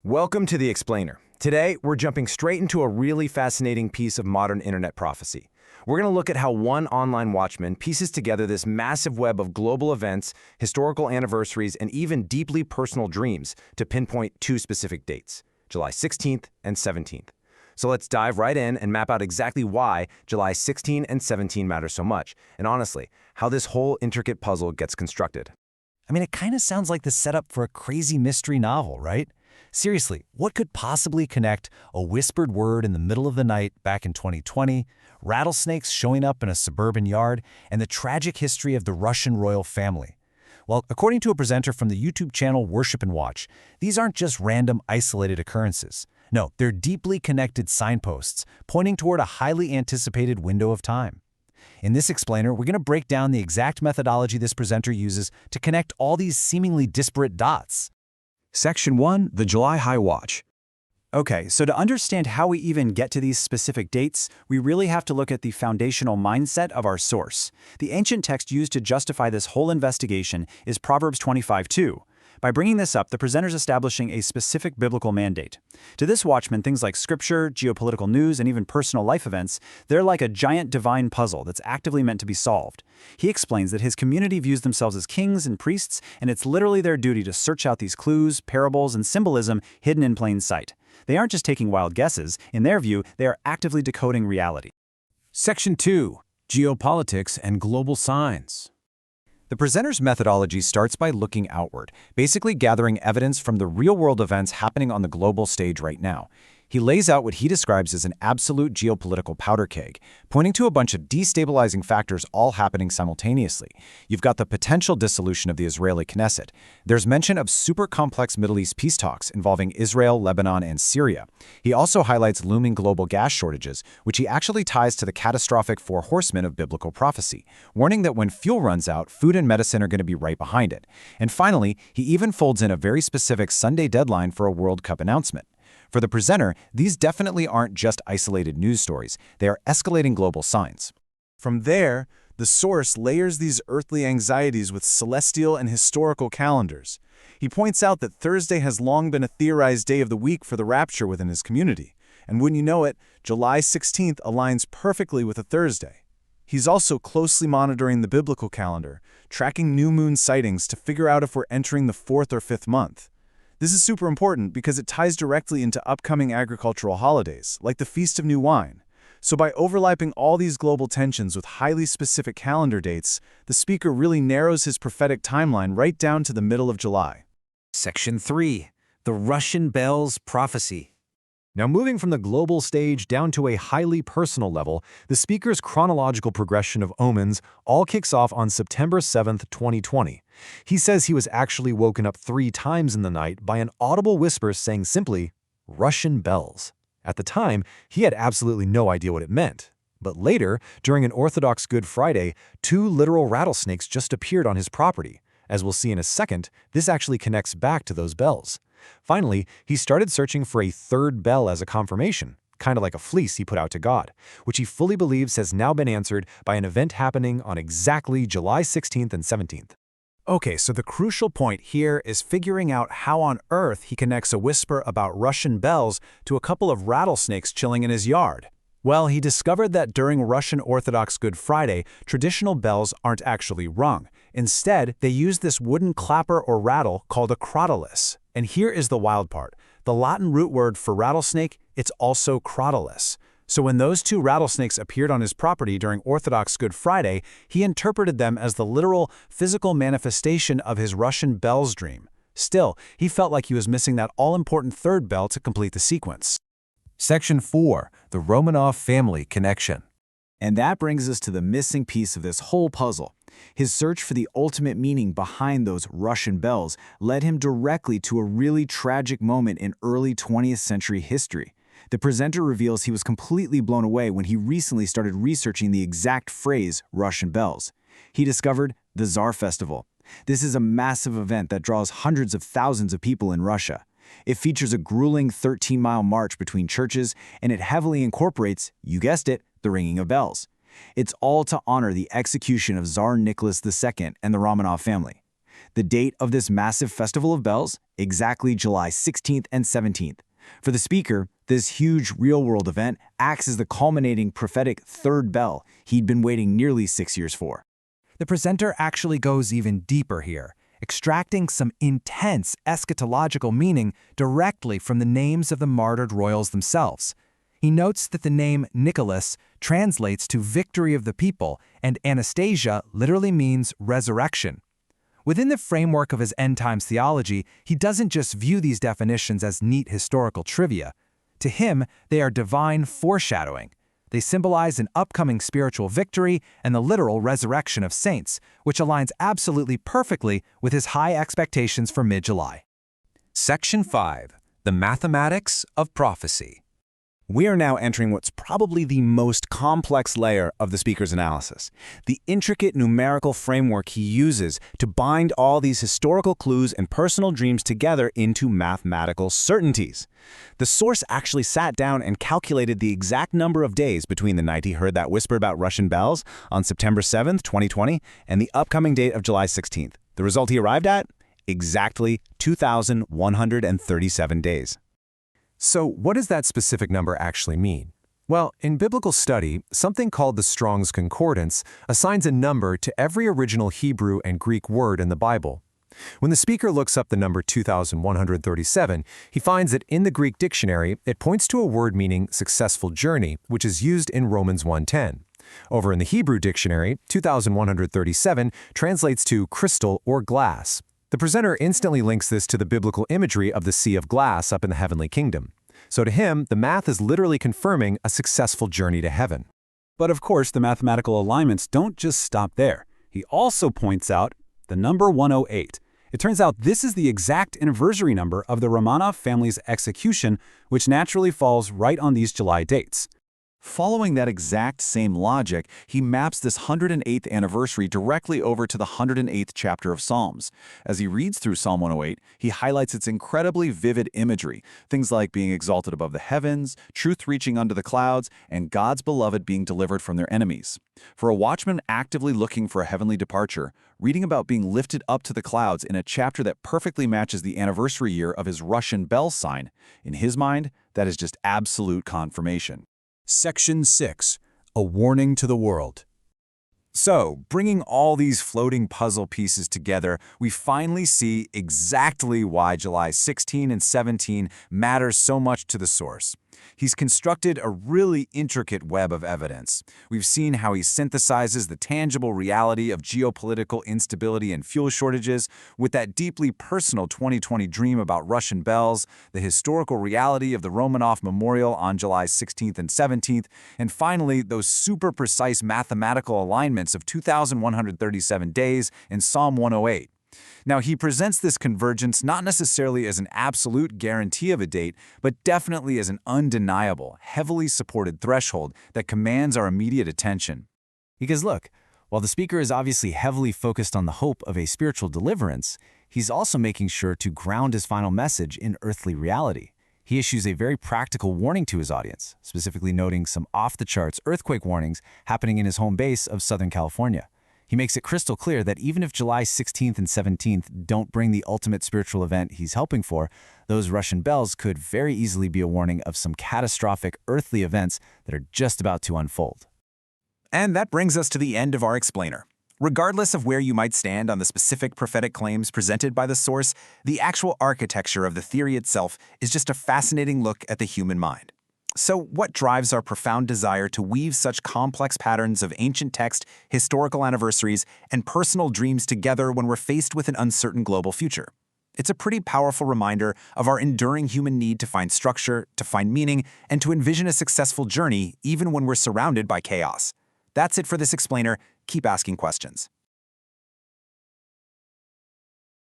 Welcome to The Explainer. Today, we're jumping straight into a really fascinating piece of modern internet prophecy. We're going to look at how one online watchman pieces together this massive web of global events, historical anniversaries, and even deeply personal dreams to pinpoint two specific dates, July 16th and 17th. So let's dive right in and map out exactly why July 16 and 17 matter so much, and honestly, how this whole intricate puzzle gets constructed. I mean, it kind of sounds like the setup for a crazy mystery novel, right? Seriously, what could possibly connect a whispered word in the middle of the night back in 2020, rattlesnakes showing up in a suburban yard, and the tragic history of the Russian royal family? Well, according to a presenter from the YouTube channel Worship and Watch, these aren't just random isolated occurrences. No, they're deeply connected signposts, pointing toward a highly anticipated window of time. In this explainer, we're going to break down the exact methodology this presenter uses to connect all these seemingly disparate dots. Section 1, the July High Watch. Okay, so to understand how we even get to these specific dates, we really have to look at the foundational mindset of our source. The ancient text used to justify this whole investigation is Proverbs 25:2. By bringing this up, the presenter's establishing a specific biblical mandate. To this watchman, things like scripture, geopolitical news, and even personal life events, they're like a giant divine puzzle that's actively meant to be solved. He explains that his community views themselves as kings and priests, and it's literally their duty to search out these clues, parables, and symbolism hidden in plain sight. They aren't just taking wild guesses. In their view, they are actively decoding reality. Section 2, Geopolitics and Global Signs. The presenter's methodology starts by looking outward, basically gathering evidence from the real-world events happening on the global stage right now. He lays out what he describes as an absolute geopolitical powder keg, pointing to a bunch of destabilizing factors all happening simultaneously. You've got the potential dissolution of the Israeli Knesset. There's mention of super complex Middle East peace talks involving Israel, Lebanon, and Syria. He also highlights looming global gas shortages, which he actually ties to the catastrophic four horsemen of biblical prophecy, warning that when fuel runs out, food and medicine are going to be right behind it. And finally, he even folds in a very specific Sunday deadline for a World Cup announcement. For the presenter, these definitely aren't just isolated news stories. They are escalating global signs. From there, the source layers these earthly anxieties with celestial and historical calendars. He points out that Thursday has long been a theorized day of the week for the rapture within his community. And wouldn't you know it, July 16th aligns perfectly with a Thursday. He's also closely monitoring the biblical calendar, tracking new moon sightings to figure out if we're entering the 4th or 5th month. This is super important because it ties directly into upcoming agricultural holidays, like the Feast of New Wine. So by overlapping all these global tensions with highly specific calendar dates, the speaker really narrows his prophetic timeline right down to the middle of July. Section 3, the Russian bells prophecy. Now, moving from the global stage down to a highly personal level, the speaker's chronological progression of omens all kicks off on September 7th, 2020. He says he was actually woken up 3 times in the night by an audible whisper saying simply, Russian bells. At the time, he had absolutely no idea what it meant. But later, during an Orthodox Good Friday, 2 literal rattlesnakes just appeared on his property. As we'll see in a second, this actually connects back to those bells. Finally, he started searching for a 3rd bell as a confirmation, kind of like a fleece he put out to God, which he fully believes has now been answered by an event happening on exactly July 16th and 17th. Okay, so the crucial point here is figuring out how on earth he connects a whisper about Russian bells to a couple of rattlesnakes chilling in his yard. Well, he discovered that during Russian Orthodox Good Friday, traditional bells aren't actually rung. Instead, they use this wooden clapper or rattle called a crotalus. And here is the wild part. The Latin root word for rattlesnake, it's also crotalus. So when those 2 rattlesnakes appeared on his property during Orthodox Good Friday, he interpreted them as the literal, physical manifestation of his Russian bells dream. Still, he felt like he was missing that all-important 3rd bell to complete the sequence. Section 4, the Romanov family connection. And that brings us to the missing piece of this whole puzzle. His search for the ultimate meaning behind those Russian bells led him directly to a really tragic moment in early 20th century history. The presenter reveals he was completely blown away when he recently started researching the exact phrase Russian bells. He discovered the Tsar Festival. This is a massive event that draws hundreds of thousands of people in Russia. It features a grueling 13-mile march between churches, and it heavily incorporates, you guessed it, the ringing of bells. It's all to honor the execution of Tsar Nicholas II and the Romanov family. The date of this massive festival of bells? Exactly July 16th and 17th. For the speaker, this huge real-world event acts as the culminating prophetic third bell he'd been waiting nearly 6 years for. The presenter actually goes even deeper here, extracting some intense eschatological meaning directly from the names of the martyred royals themselves. He notes that the name Nicholas translates to victory of the people, and Anastasia literally means resurrection. Within the framework of his end-times theology, he doesn't just view these definitions as neat historical trivia. To him, they are divine foreshadowing. They symbolize an upcoming spiritual victory and the literal resurrection of saints, which aligns absolutely perfectly with his high expectations for mid-July. Section 5. The Mathematics of Prophecy. We are now entering what's probably the most complex layer of the speaker's analysis, the intricate numerical framework he uses to bind all these historical clues and personal dreams together into mathematical certainties. The source actually sat down and calculated the exact number of days between the night he heard that whisper about Russian bells on September 7th, 2020, and the upcoming date of July 16th. The result he arrived at? Exactly 2,137 days. So what does that specific number actually mean? Well, in biblical study, something called the Strong's Concordance assigns a number to every original Hebrew and Greek word in the Bible. When the speaker looks up the number 2,137, he finds that in the Greek dictionary, it points to a word meaning successful journey, which is used in Romans 1:10. Over in the Hebrew dictionary, 2,137 translates to crystal or glass. The presenter instantly links this to the biblical imagery of the sea of glass up in the heavenly kingdom. So to him, the math is literally confirming a successful journey to heaven. But of course, the mathematical alignments don't just stop there. He also points out the number 108. It turns out this is the exact anniversary number of the Romanov family's execution, which naturally falls right on these July dates. Following that exact same logic, he maps this 108th anniversary directly over to the 108th chapter of Psalms. As he reads through Psalm 108, he highlights its incredibly vivid imagery, things like being exalted above the heavens, truth reaching under the clouds, and God's beloved being delivered from their enemies. For a watchman actively looking for a heavenly departure, reading about being lifted up to the clouds in a chapter that perfectly matches the anniversary year of his Russian bell sign, in his mind, that is just absolute confirmation. Section 6. A Warning to the World. So, bringing all these floating puzzle pieces together, we finally see exactly why July 16 and 17 matters so much to the source. He's constructed a really intricate web of evidence. We've seen how he synthesizes the tangible reality of geopolitical instability and fuel shortages with that deeply personal 2020 dream about Russian bells, the historical reality of the Romanov Memorial on July 16th and 17th, and finally, those super precise mathematical alignments of 2,137 days in Psalm 108. Now, he presents this convergence not necessarily as an absolute guarantee of a date, but definitely as an undeniable, heavily supported threshold that commands our immediate attention. Because look, while the speaker is obviously heavily focused on the hope of a spiritual deliverance, he's also making sure to ground his final message in earthly reality. He issues a very practical warning to his audience, specifically noting some off-the-charts earthquake warnings happening in his home base of Southern California. He makes it crystal clear that even if July 16th and 17th don't bring the ultimate spiritual event he's hoping for, those Russian bells could very easily be a warning of some catastrophic earthly events that are just about to unfold. And that brings us to the end of our explainer. Regardless of where you might stand on the specific prophetic claims presented by the source, the actual architecture of the theory itself is just a fascinating look at the human mind. So what drives our profound desire to weave such complex patterns of ancient text, historical anniversaries, and personal dreams together when we're faced with an uncertain global future? It's a pretty powerful reminder of our enduring human need to find structure, to find meaning, and to envision a successful journey even when we're surrounded by chaos. That's it for this explainer. Keep asking questions.